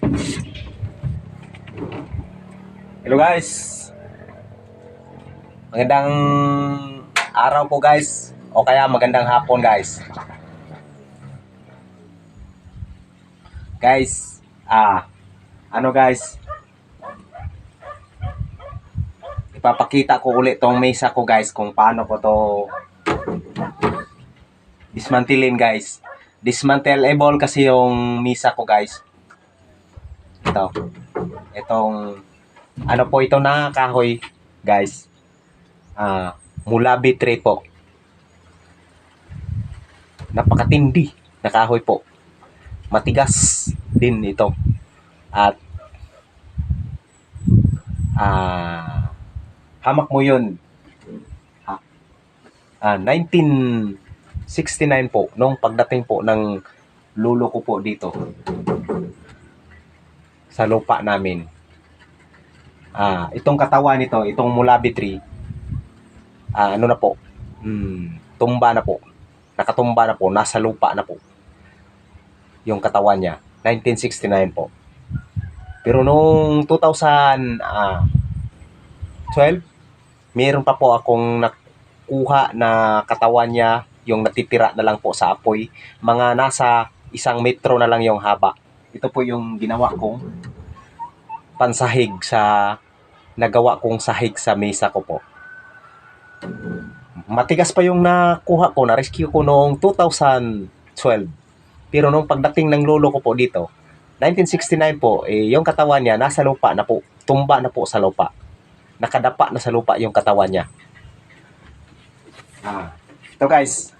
Hello guys. Magandang araw po guys. O kaya magandang hapon guys. Guys, ano guys? Ipapakita ko ulit tong mesa ko guys kung paano ko to dismantilin guys. Dismantleable kasi yung mesa ko guys. Itong ano po ito na kahoy guys. Mulabi tree po. Napakatindi na kahoy po. Matigas din ito. At hamak mo yun. 1969 po, nung pagdating po ng lulo ko po dito sa lupa namin. Itong katawan nito, itong mulabi tree, ano na po, tumba na po. Nakatumba na po, nasa lupa na po. Yung katawan niya, 1969 po. Pero nung 2012, meron pa po akong nakuha na katawan niya, yung natitira na lang po sa apoy. Mga nasa 1 metro na lang yung haba. Ito po yung ginawa kong pansahig nagawa kong sahig sa mesa ko po. Matigas pa yung nakuha ko, na-rescue ko noong 2012. Pero nung pagdating ng lolo ko po dito, 1969 po, yung katawan niya nasa lupa na po. Tumba na po sa lupa. Nakadapa na sa lupa yung katawan niya. Ito guys.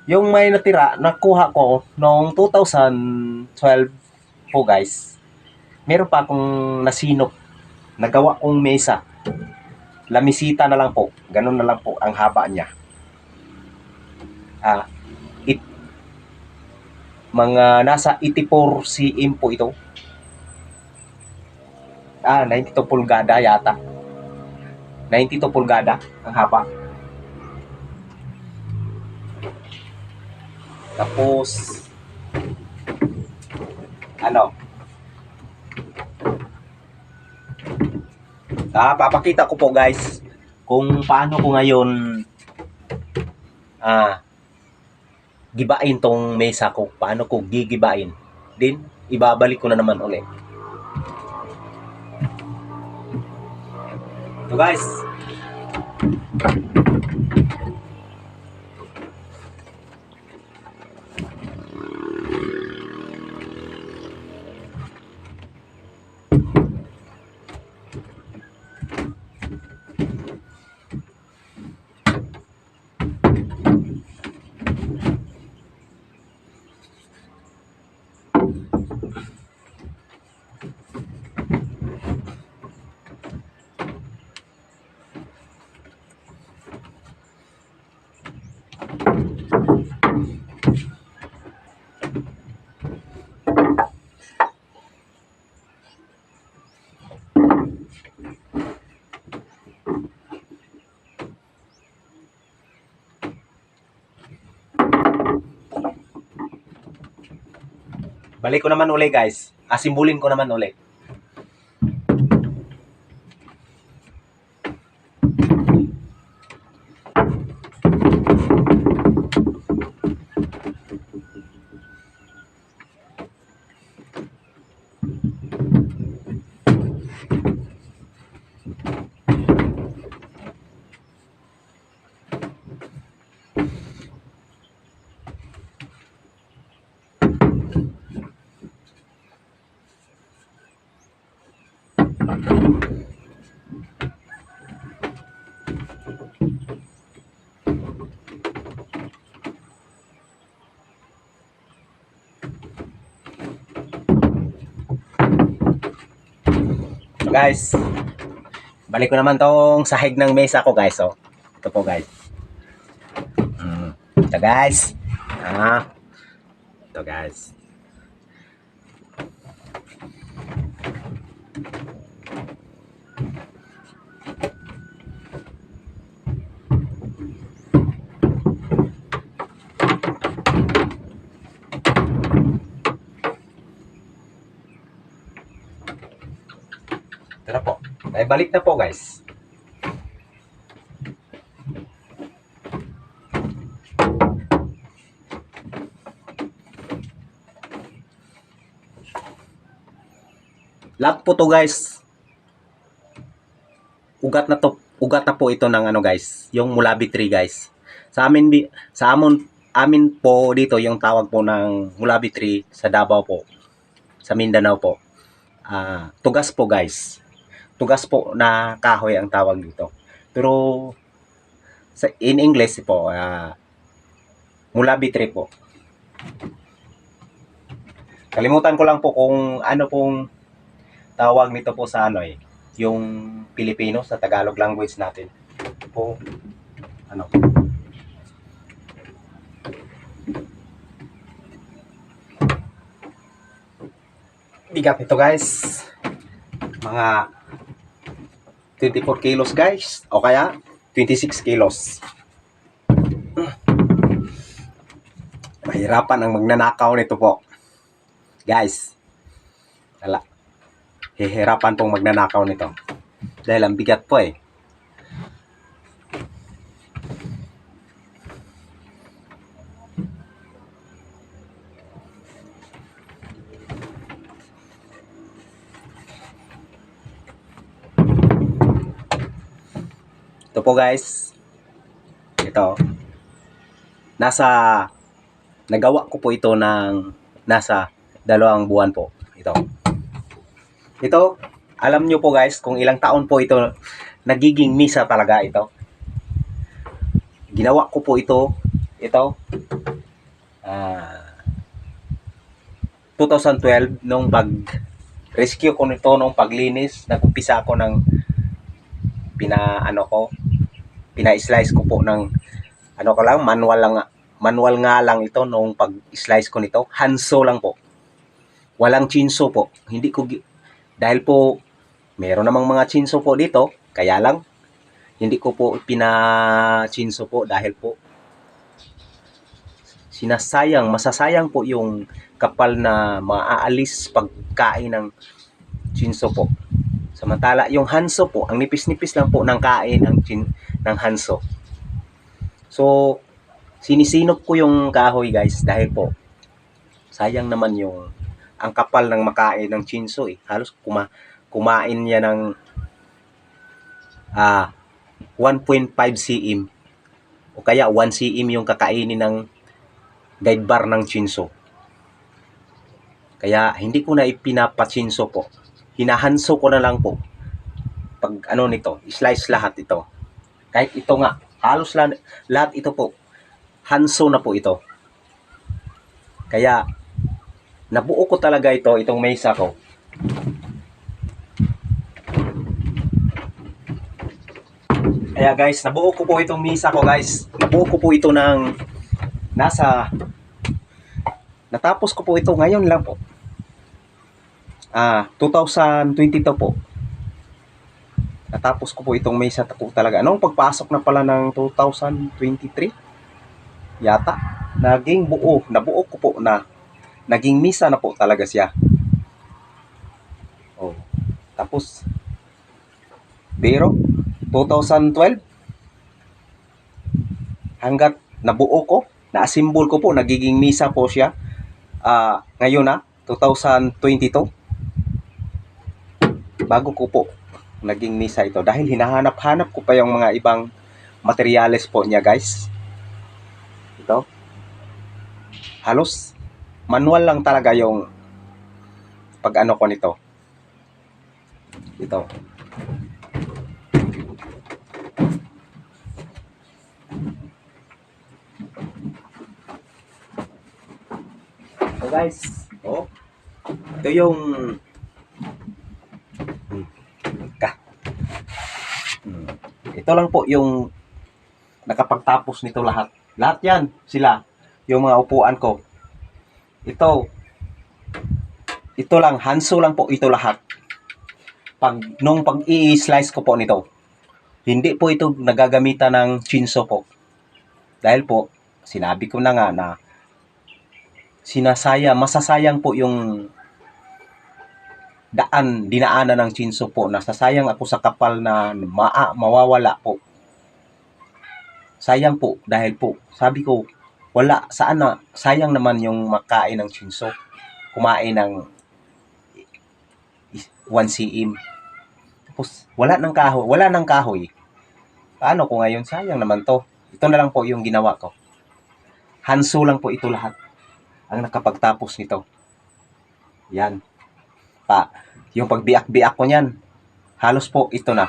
Yung may natira, nakuha ko noong 2012 po guys. Meron pa akong nasinop. Nagawa kong mesa. Lamisita na lang po. Ganun na lang po ang haba niya. Mga nasa 84 cm po ito. 92 pulgada yata. 92 pulgada ang haba. Tapos papakita ko po guys kung paano ko ngayon gibain tong mesa ko. Paano ko gigibain. Then ibabalik ko na naman ulit. So guys, balik ko naman uli guys. Asimbulin ko naman uli. So guys, balik ko naman tong sahig ng mesa ko guys. Ito po guys. Ito guys. Ito guys. Ito na po. Ay, balik na po guys. Lahat po to guys. Ugat na po ito ng ano guys, yung mulabi tree guys. Sa amin po dito yung tawag po ng mulabi tree sa Davao po. Sa Mindanao po. Tugas po guys. Tugas po na kahoy ang tawag dito. Pero in English po, mulabi tree po. Kalimutan ko lang po kung ano pong tawag nito po sa ano yung Pilipino sa Tagalog language natin. Po ano. Bigat ito guys. Mga 24 kilos guys o kaya 26 kilos. Mahirapan ang magnanakaw nito po. Guys. Wala. Hihirapan pong magnanakaw nito. Dahil ang bigat po eh. Ito po guys. Ito. Nagawa ko po ito ng nasa 2 buwan po. Ito, alam nyo po guys kung ilang taon po ito nagiging misa talaga ito. Ginawa ko po ito 2012 nung rescue ko nito nung paglinis, nag-umpisa ako ng pina-slice ko po ng manual nga lang ito nung pag-slice ko nito. Hanso lang po. Walang chinso po. Dahil po meron namang mga chinso po dito, kaya lang hindi ko po pina-chinso po dahil po masasayang po yung kapal na maaalis pagkain ng chinso po. Samantala yung hanso po, ang nipis-nipis lang po ng kain ng hanso. So sinisinop ko yung kahoy guys dahil po sayang naman ang kapal ng makain ng chinso eh. Halos kumain niya ng 1.5 cm o kaya 1 cm yung kakainin ng guide bar ng chinso. Kaya hindi ko na ipinapachinso po. Hinahanso ko na lang po. Pag nito, slice lahat ito. Kahit ito nga, halos lahat ito po. Hanso na po ito. Kaya nabuo ko talaga itong mesa ko. Kaya guys, nabuo ko po itong mesa ko guys. Nabuo ko po ito ng natapos ko po ito ngayon lang po. 2022 po. Natapos ko po itong mesa po talaga. Anong pagpasok na pala ng 2023? Yata. Nabuo ko po naging misa na po talaga siya. Tapos pero 2012 hanggat nabuo ko, na-assemble ko po, nagiging misa po siya. Ngayon 2022 bago ko po naging misa ito dahil hinahanap-hanap ko pa yung mga ibang materyales po niya guys. Ito. Halos manual lang talaga yung pag-ano ko nito. Ito. So guys, ito yung ito lang po yung nakapagtapos nito lahat. Lahat yan sila, yung mga upuan ko. Ito lang, hanso lang po ito lahat. Nung pag-i-slice ko po nito, hindi po ito nagagamitan ng chinso po. Dahil po, sinabi ko na nga na masasayang po yung dinaanan ng chinso po. Nasasayang ako sa kapal na mawawala po. Sayang po dahil po sabi ko wala sana, sayang naman yung makain ng chinso. Kumain ng 1 cm. Tapos wala nang kahoy. Paano ko ngayon? Sayang naman to. Ito na lang po yung ginawa ko. Hanso lang po ito lahat ang nakapagtapos nito. Yan. Yung pagbiak-biak ko niyan, halos po ito na.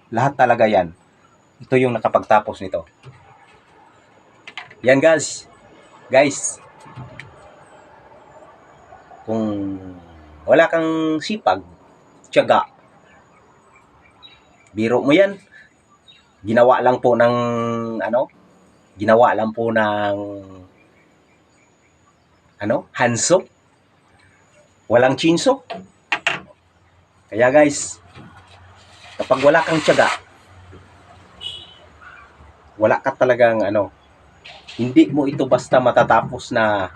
Lahat talaga yan. Ito yung nakapagtapos nito. Yan guys. Guys. Kung wala kang sipag, tiyaga, biro mo yan. Ginawa lang po ng hanso. Walang chinso. Kaya guys, kapag wala kang tiyaga, wala ka talagang hindi mo ito basta matatapos na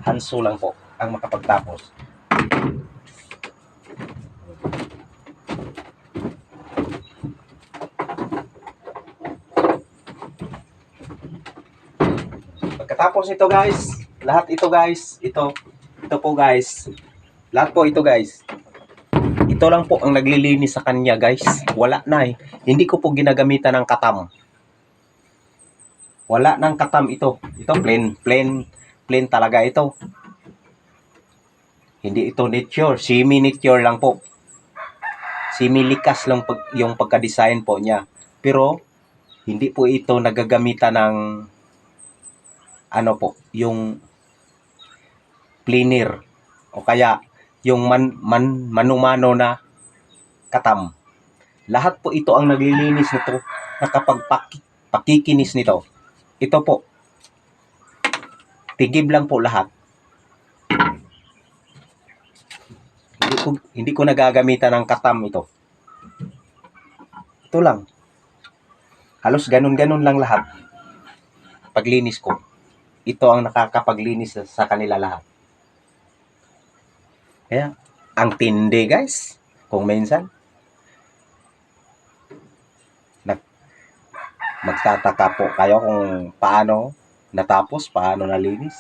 hanso lang po ang makapagtapos. Pagkatapos nito guys, lahat ito guys, ito po guys, lahat po ito guys, ito lang po ang naglilinis sa kanya guys. Wala na eh. Hindi ko po ginagamitan ng katam. Wala nang katam ito. Ito plain talaga ito. Hindi ito nature, semi-nature lang po. Semi-likas lang yung pagka-design po niya. Pero hindi po ito nagagamitan ng yung planer o kaya yung manumano na katam. Lahat po ito ang naglilinis nito, nakapagpakikinis nito. Ito po, tigib lang po lahat. Hindi ko nagagamitan ng katam ito. Ito lang. Halos ganun-ganun lang lahat. Paglinis ko. Ito ang nakakapaglinis sa kanila lahat. Kaya, ang tindi guys, kung minsan, magtataka po kayo kung paano natapos, paano nalinis.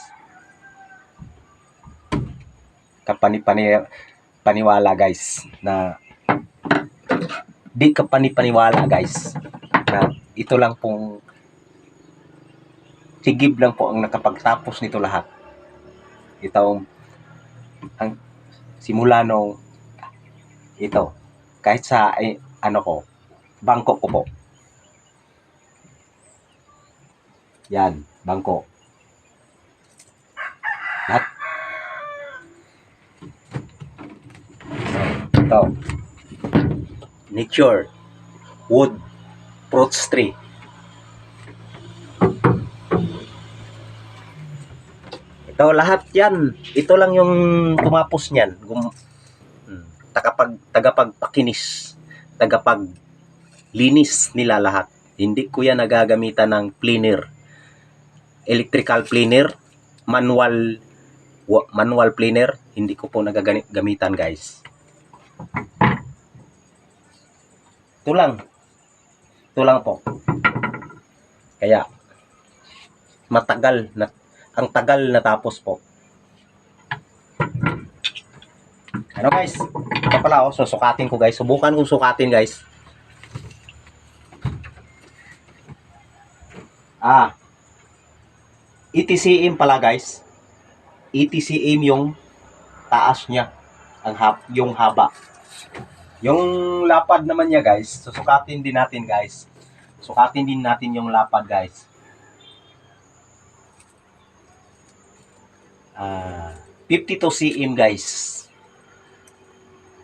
Paniwala guys, na di ka paniwala guys, na ito lang pong sigib lang po ang nakapagtapos nito lahat. Ito ang simula nung ito, kahit sa bangko ko po. Yan, bangko. Lahat. Ito. Nature. Wood. Fruits tree. Ito lahat yan. Ito lang yung tumapos niyan. Tagapagpakinis. Tagapaglinis nila lahat. Hindi ko yan nagagamitan ng planer. Electrical planer. Manual planer. Hindi ko po nagagamitan guys. Ito lang. Ito lang po. Kaya, ang tagal natapos po. Guys? Ito pala susukatin ko guys. Subukan kong sukatin guys. ETCM pala guys. ETCM yung taas niya. Yung haba. Yung lapad naman niya guys. Susukatin din natin guys. Sukatin din natin yung lapad guys. 52 cm guys.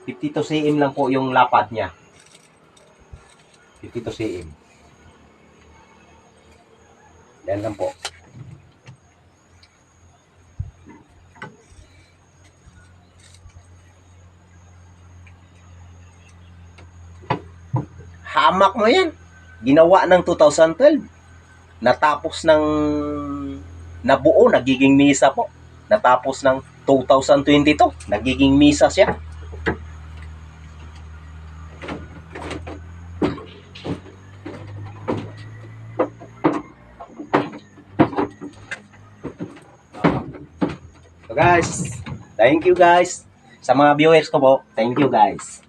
52 cm lang po yung lapad niya. 52 cm. Yan lang po. Hamak mo yan. Ginawa ng 2012. Natapos ng nabuo, nagiging misa po. Natapos ng 2022, nagiging misa siya. guys, thank you guys. Sa mga viewers ko po, thank you guys.